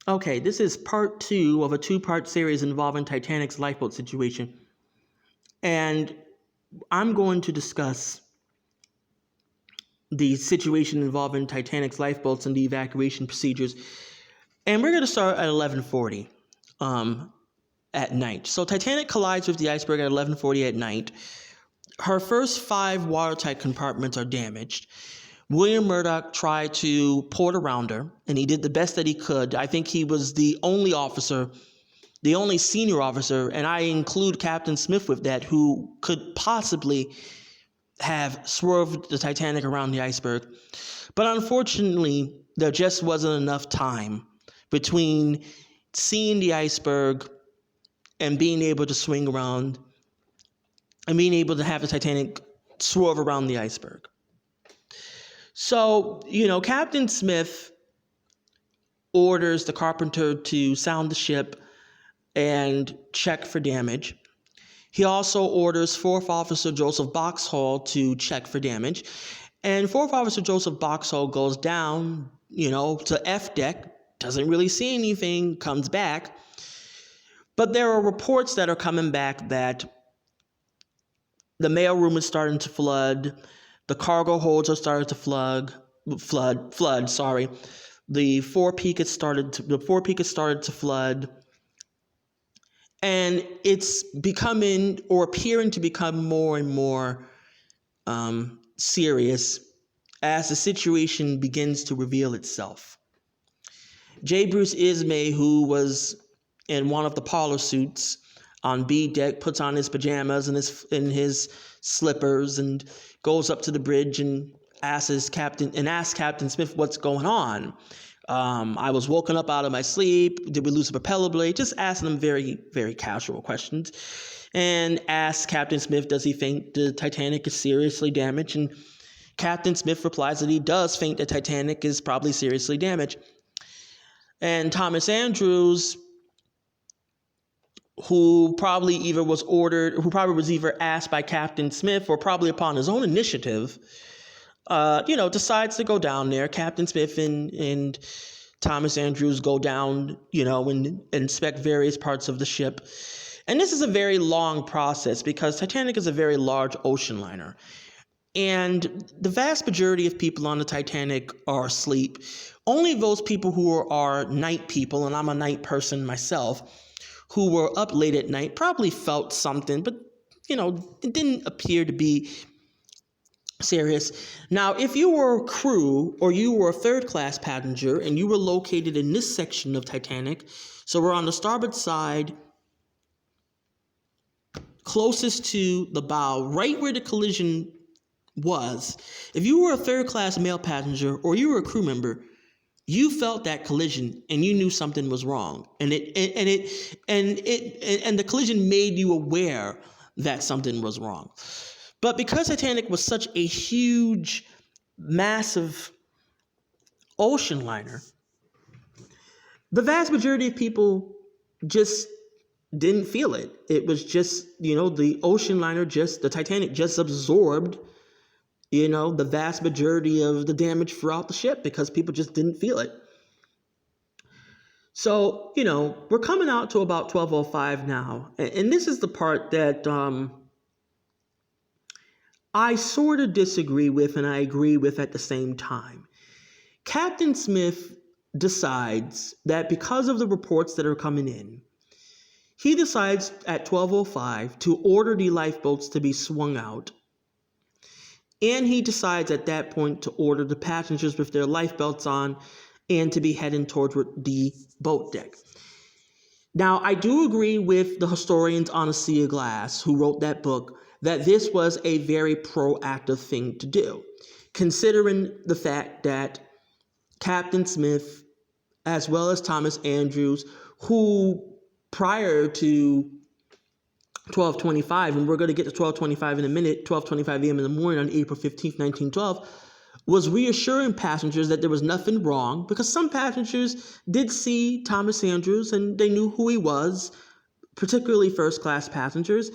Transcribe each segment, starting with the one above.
Okay, this is part two of a two-part series involving Titanic's lifeboat situation. And I'm going to discuss the situation involving Titanic's lifeboats and the evacuation procedures. And we're going to start at 11:40 at night. So Titanic collides with the iceberg at 11:40 at night. Her first 5 watertight compartments are damaged. William Murdoch tried to port around her, and he did the best that he could. I think he was the only officer, the only senior officer, and I include Captain Smith with that, who could possibly have swerved the Titanic around the iceberg. But unfortunately, there just wasn't enough time between seeing the iceberg and being able to swing around and being able to have the Titanic swerve around the iceberg. So, Captain Smith orders the carpenter to sound the ship and check for damage. He also orders Fourth Officer Joseph Boxhall to check for damage. And Fourth Officer Joseph Boxhall goes down, to F deck, doesn't really see anything, comes back. But there are reports that are coming back that the mailroom is starting to flood. The cargo holds are starting to flood. The forepeak has started to flood, and it's becoming or appearing to become more and more serious as the situation begins to reveal itself. J. Bruce Ismay, who was in one of the parlor suits on B deck, puts on his pajamas and his slippers and goes up to the bridge and asks Captain Smith what's going on. I was woken up out of my sleep. Did we lose a propeller blade? Just asking him very, very casual questions. And asks Captain Smith, does he think the Titanic is seriously damaged? And Captain Smith replies that he does think the Titanic is probably seriously damaged. And Thomas Andrews, who probably was either asked by Captain Smith or probably upon his own initiative, decides to go down there. Captain Smith and Thomas Andrews go down, and inspect various parts of the ship. And this is a very long process because Titanic is a very large ocean liner. And the vast majority of people on the Titanic are asleep. Only those people who are night people, and I'm a night person myself, who were up late at night probably felt something, but, it didn't appear to be serious. Now, if you were a crew or you were a third-class passenger and you were located in this section of Titanic, so we're on the starboard side, closest to the bow, right where the collision was, if you were a third-class male passenger or you were a crew member, you felt that collision and you knew something was wrong, and the collision made you aware that something was wrong. But because Titanic was such a huge, massive ocean liner, the vast majority of people just didn't feel it. It was just, the ocean liner the Titanic just absorbed the vast majority of the damage throughout the ship because people just didn't feel it. So, we're coming out to about 12:05 now. And this is the part that I sort of disagree with and I agree with at the same time. Captain Smith decides that because of the reports that are coming in, he decides at 12:05 to order the lifeboats to be swung out. And he decides at that point to order the passengers with their life belts on and to be heading towards the boat deck. Now, I do agree with the historians on A Sea of Glass who wrote that book that this was a very proactive thing to do, considering the fact that Captain Smith, as well as Thomas Andrews, who prior to 12:25, and we're going to get to 12:25 in a minute, 12:25 a.m. in the morning on April 15th, 1912, was reassuring passengers that there was nothing wrong because some passengers did see Thomas Andrews and they knew who he was, particularly first-class passengers,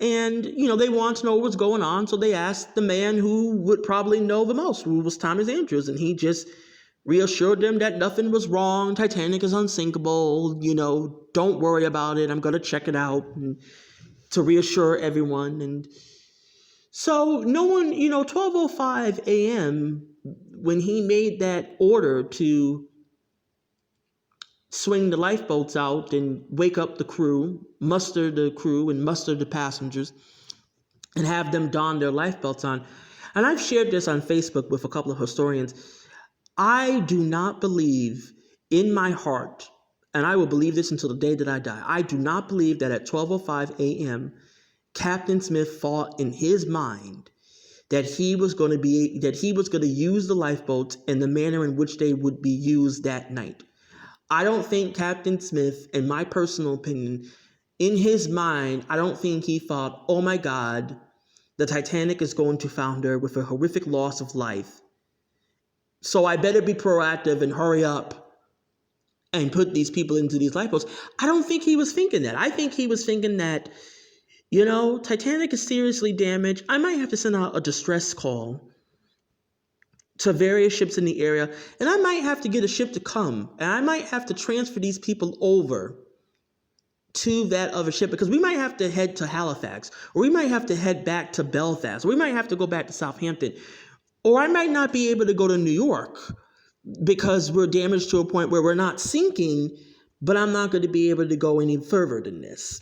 and, they wanted to know what was going on, so they asked the man who would probably know the most, who was Thomas Andrews, and he just reassured them that nothing was wrong. Titanic is unsinkable. Don't worry about it. I'm going to check it out, and to reassure everyone. And so no one, 12:05 a.m., when he made that order to swing the lifeboats out and wake up the crew, muster the crew and muster the passengers, and have them don their lifebelts on. And I've shared this on Facebook with a couple of historians. I do not believe in my heart, and I will believe this until the day that I die, I do not believe that at 12:05 a.m., Captain Smith thought in his mind that he was going to use the lifeboats in the manner in which they would be used that night. I don't think Captain Smith, in my personal opinion, in his mind, I don't think he thought, oh my God, the Titanic is going to founder with a horrific loss of life, so I better be proactive and hurry up and put these people into these lifeboats. I don't think he was thinking that. I think he was thinking that, Titanic is seriously damaged. I might have to send out a distress call to various ships in the area, and I might have to get a ship to come, and I might have to transfer these people over to that other ship, because we might have to head to Halifax, or we might have to head back to Belfast, or we might have to go back to Southampton, or I might not be able to go to New York because we're damaged to a point where we're not sinking, but I'm not going to be able to go any further than this.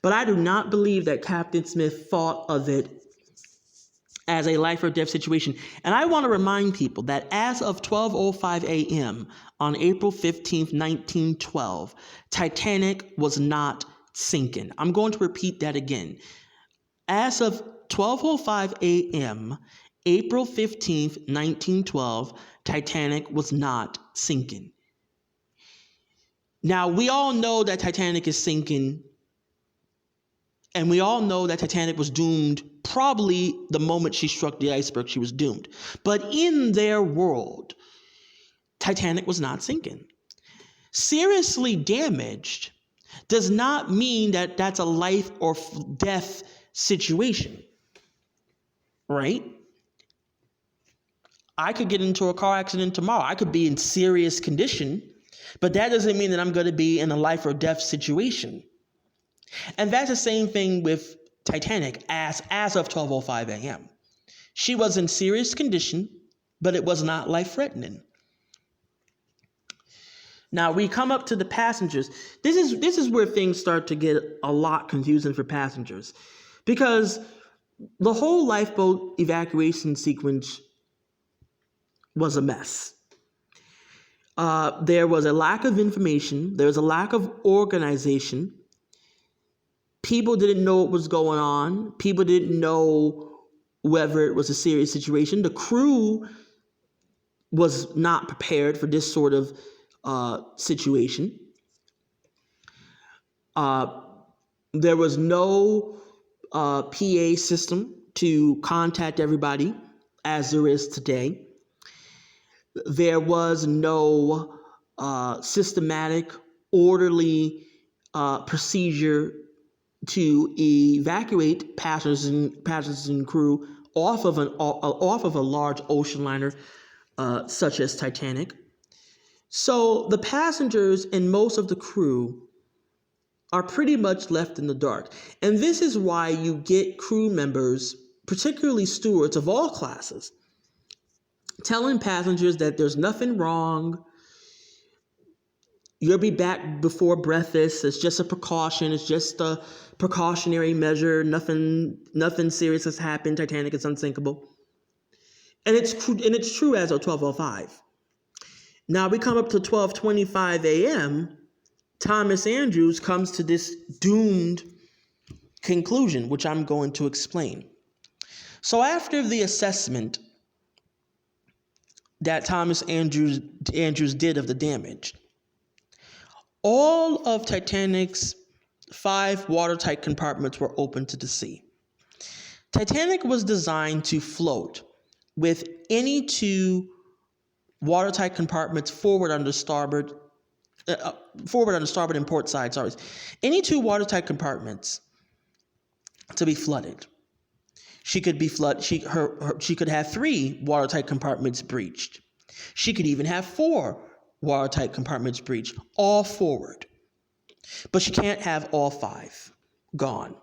But I do not believe that Captain Smith thought of it as a life or death situation. And I want to remind people that as of 12:05 a.m. on April 15th, 1912, Titanic was not sinking. I'm going to repeat that again. As of 12:05 a.m., April 15th, 1912, Titanic was not sinking. Now, we all know that Titanic is sinking, and we all know that Titanic was doomed. Probably the moment she struck the iceberg, she was doomed. But in their world, Titanic was not sinking. Seriously damaged does not mean that that's a life or death situation, right? I could get into a car accident tomorrow. I could be in serious condition, but that doesn't mean that I'm going to be in a life or death situation. And that's the same thing with Titanic as of 12:05 a.m. She was in serious condition, but it was not life-threatening. Now we come up to the passengers. This is where things start to get a lot confusing for passengers, because the whole lifeboat evacuation sequence was a mess. There was a lack of information. There was a lack of organization. People didn't know what was going on. People didn't know whether it was a serious situation. The crew was not prepared for this sort of situation. There was no PA system to contact everybody as there is today. There was no systematic, orderly procedure to evacuate passengers and crew off of a large ocean liner such as Titanic. So the passengers and most of the crew are pretty much left in the dark. And this is why you get crew members, particularly stewards of all classes, telling passengers that there's nothing wrong. You'll be back before breakfast. It's just a precaution. It's just a precautionary measure. Nothing serious has happened. Titanic is unsinkable. And it's true as of 12:05. Now we come up to 12:25 a.m. Thomas Andrews comes to this doomed conclusion, which I'm going to explain. So after the assessment that Thomas Andrews did of the damage, all of Titanic's 5 watertight compartments were open to the sea. Titanic was designed to float with any 2 watertight compartments forward on the starboard and port side. Any 2 watertight compartments to be flooded. She could have 3 watertight compartments breached. She could even have 4 watertight compartments breached, all forward. But she can't have all 5 gone.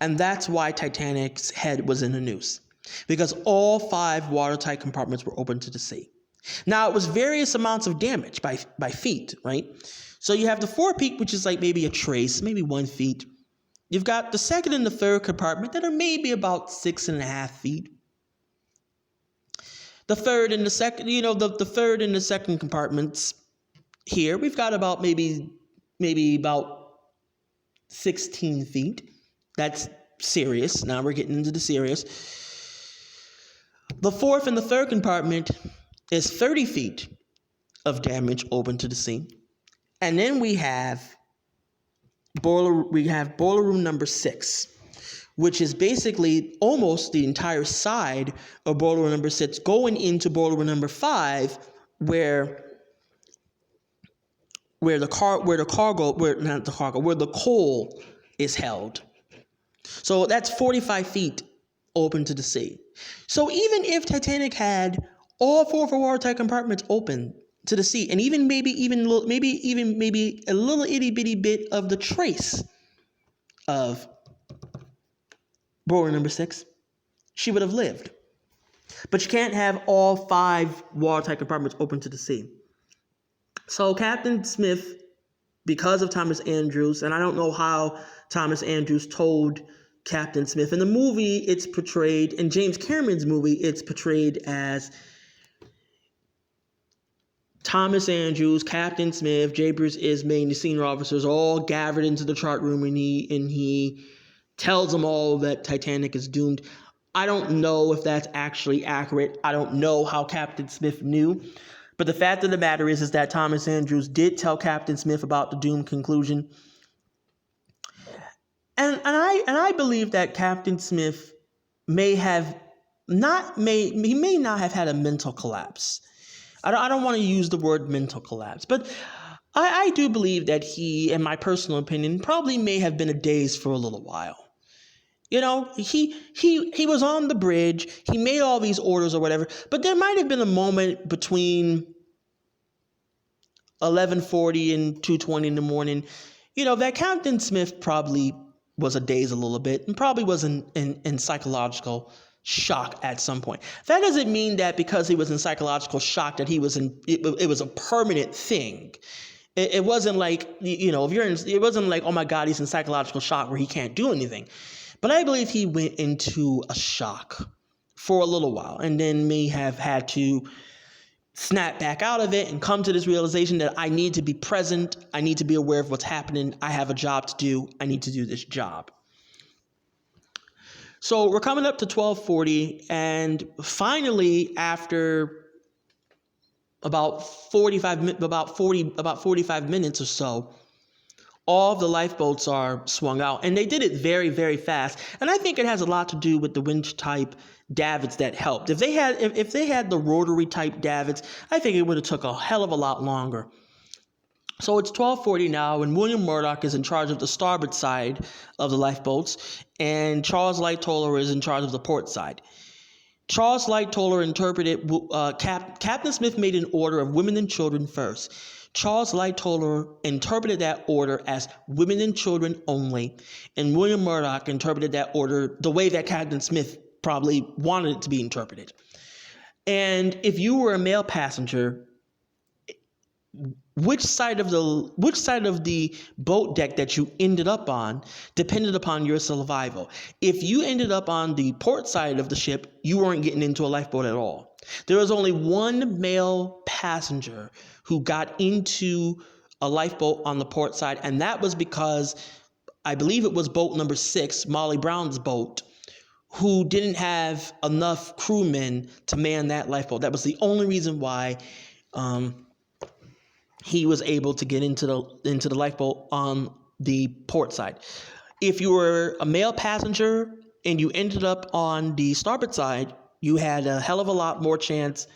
And that's why Titanic's head was in a noose, because all 5 watertight compartments were open to the sea. Now, it was various amounts of damage by feet, right? So you have the forepeak, which is like maybe a trace, maybe 1 feet. You've got the second and the third compartment that are maybe about 6.5 feet. The third and the second, the third and the second compartments here, we've got about maybe about 16 feet. That's serious. Now we're getting into the serious. The fourth and the third compartment is 30 feet of damage open to the sea. And then we have boiler room number 6, which is basically almost the entire side of boiler room number 6 going into boiler room number 5, where the coal is held. So that's 45 feet open to the sea. So even if Titanic had all 4 of her watertight compartments open to the sea, and even maybe a little itty bitty bit of the trace of boiler number 6, she would have lived. But you can't have all 5 watertight compartments open to the sea. So Captain Smith, because of Thomas Andrews, and I don't know how Thomas Andrews told Captain Smith. In the movie, it's portrayed, in James Cameron's movie, it's portrayed as Thomas Andrews, Captain Smith, J. Bruce Ismay, and the senior officers all gathered into the chart room, and he tells them all that Titanic is doomed. I don't know if that's actually accurate. I don't know how Captain Smith knew. But the fact of the matter is that Thomas Andrews did tell Captain Smith about the doomed conclusion. And I believe that Captain Smith may not have had a mental collapse. I don't want to use the word mental collapse, but I do believe that he, in my personal opinion, probably may have been a daze for a little while. He was on the bridge, he made all these orders or whatever, but there might have been a moment between 11:40 and 2:20 in the morning, that Captain Smith probably was a daze a little bit and probably was in psychological shock at some point. That doesn't mean that because he was in psychological shock that it was a permanent thing. It wasn't like, it wasn't like, oh my God, he's in psychological shock where he can't do anything. But I believe he went into a shock for a little while and then may have had to snap back out of it and come to this realization that I need to be present. I need to be aware of what's happening. I have a job to do. I need to do this job. So we're coming up to 12:40, and finally, after about 45 minutes or so, all of the lifeboats are swung out, and they did it very, very fast. And I think it has a lot to do with the winch type davits that helped. If they had the rotary type davits, I think it would have took a hell of a lot longer. So it's 12:40 now, and William Murdoch is in charge of the starboard side of the lifeboats, and Charles Lightoller is in charge of the port side. Charles Lightoller interpreted, Captain Smith made an order of women and children first. Charles Lightoller interpreted that order as women and children only, and William Murdoch interpreted that order the way that Captain Smith probably wanted it to be interpreted. And if you were a male passenger, which side of the boat deck that you ended up on depended upon your survival. If you ended up on the port side of the ship, you weren't getting into a lifeboat at all. There was only one male passenger who got into a lifeboat on the port side, and that was because I believe it was boat number 6, Molly Brown's boat, who didn't have enough crewmen to man that lifeboat. That was the only reason why he was able to get into the lifeboat on the port side. If you were a male passenger and you ended up on the starboard side, you had a hell of a lot more chance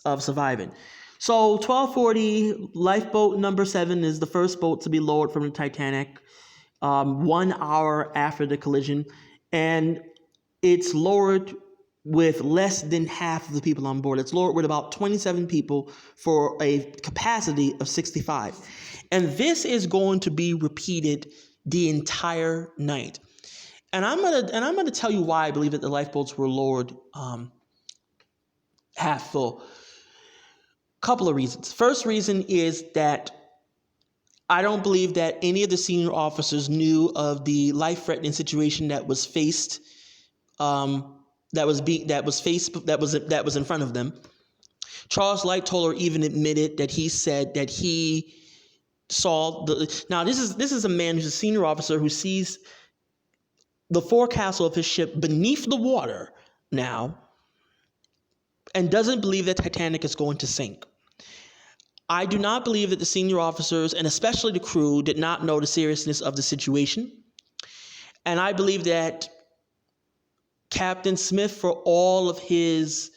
of surviving. So 12:40, lifeboat number 7 is the first boat to be lowered from the Titanic, 1 hour after the collision, and it's lowered with less than half of the people on board. It's lowered with about 27 people for a capacity of 65. And this is going to be repeated the entire night. And I'm gonna tell you why I believe that the lifeboats were lowered half full. Couple of reasons. First reason is that I don't believe that any of the senior officers knew of the life-threatening situation that was faced, that was in front of them. Charles Lightoller even admitted that he said that he saw the. Now this is a man who's a senior officer who sees the forecastle of his ship beneath the water now, and doesn't believe that Titanic is going to sink. I do not believe that the senior officers, and especially the crew, did not know the seriousness of the situation. And I believe that Captain Smith, for all of his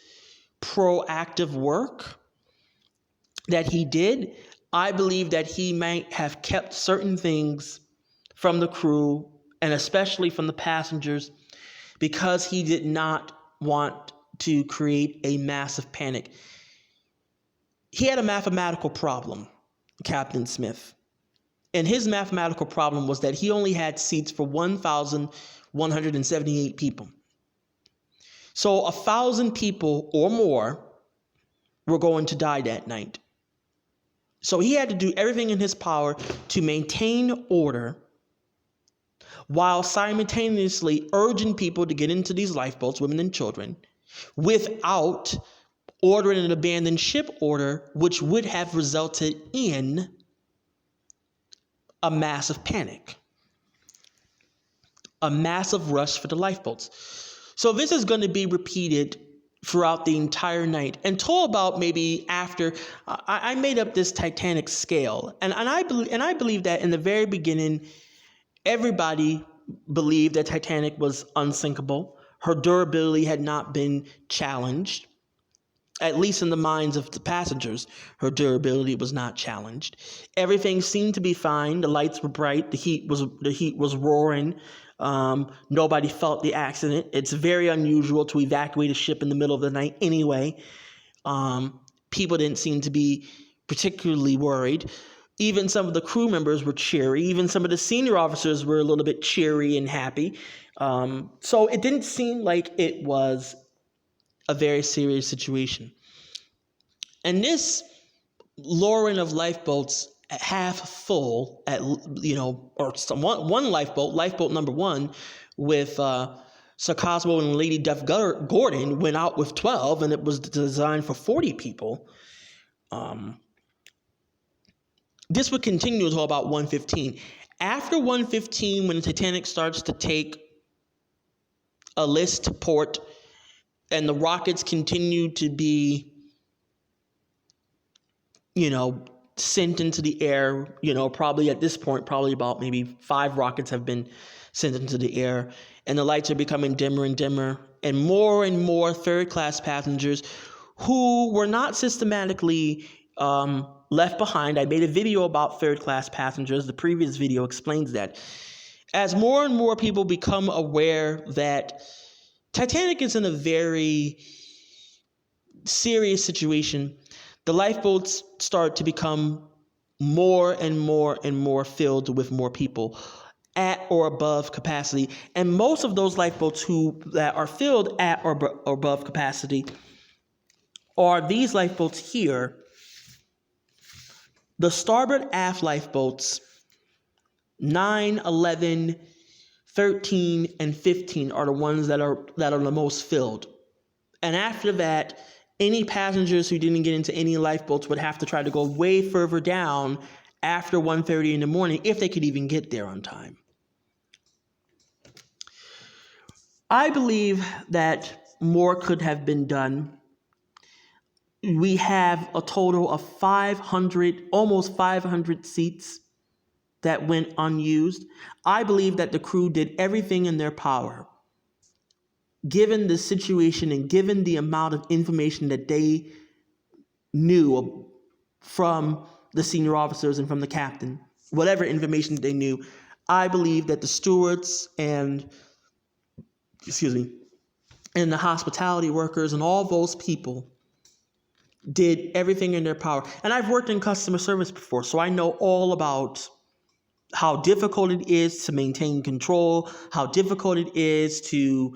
proactive work that he did, I believe that he might have kept certain things from the crew, and especially from the passengers, because he did not want to create a massive panic. He had a mathematical problem, Captain Smith. And his mathematical problem was that he only had seats for 1,178 people. So 1,000 people or more were going to die that night. So he had to do everything in his power to maintain order while simultaneously urging people to get into these lifeboats, women and children, without ordering an abandoned ship order, which would have resulted in a massive panic, a massive rush for the lifeboats. So this is going to be repeated throughout the entire night until about maybe after. I made up this Titanic scale, and I believe that in the very beginning, everybody believed that Titanic was unsinkable. Her durability had not been challenged. At least in the minds of the passengers, her durability was not challenged. Everything seemed to be fine. The lights were bright. The heat was roaring. Nobody felt the accident. It's very unusual to evacuate a ship in the middle of the night anyway. People didn't seem to be particularly worried. Even some of the crew members were cheery. Even some of the senior officers were a little bit cheery and happy. So it didn't seem like it was a very serious situation. And this lowering of lifeboats half full at, one lifeboat number one with Sir Cosmo and Lady Duff Gordon went out with 12, and it was designed for 40 people. This would continue until about 1:15. After 1:15, when the Titanic starts to take a list to port, and the rockets continue to be, sent into the air, probably at this point, probably about maybe 5 rockets have been sent into the air, and the lights are becoming dimmer and dimmer, and more third-class passengers who were not systematically left behind. I made a video about third-class passengers. The previous video explains that. As more and more people become aware that Titanic is in a very serious situation, the lifeboats start to become more and more filled with more people at or above capacity. And most of those lifeboats that are filled at or above capacity are these lifeboats here. The starboard aft lifeboats 9, 11, 13, and 15 are the ones that are the most filled. And after that, any passengers who didn't get into any lifeboats would have to try to go way further down after 1:30 in the morning, if they could even get there on time. I believe that more could have been done. We have a total of 500, almost 500 seats that went unused. I believe that the crew did everything in their power, given the situation and given the amount of information that they knew from the senior officers and from the captain, whatever information they knew. I believe that the stewards and, and the hospitality workers and all those people did everything in their power. And I've worked in customer service before, so I know all about how difficult it is to maintain control, how difficult it is to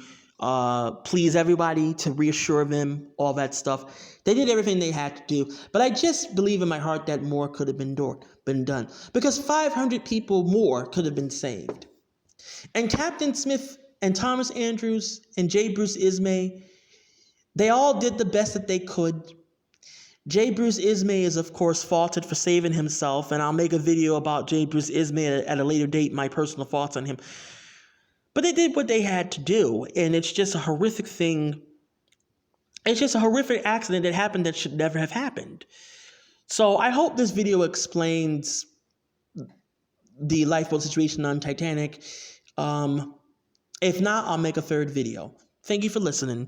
please everybody, to reassure them, all that stuff. They did everything they had to do. But I just believe in my heart that more could have been done. Because 500 people more could have been saved. And Captain Smith and Thomas Andrews and J. Bruce Ismay, they all did the best that they could. J. Bruce Ismay is, of course, faulted for saving himself, and I'll make a video about J. Bruce Ismay at a later date, my personal thoughts on him. But they did what they had to do, and it's just a horrific thing. It's just a horrific accident that happened that should never have happened. So I hope this video explains the lifeboat situation on Titanic. If not, I'll make a third video. Thank you for listening.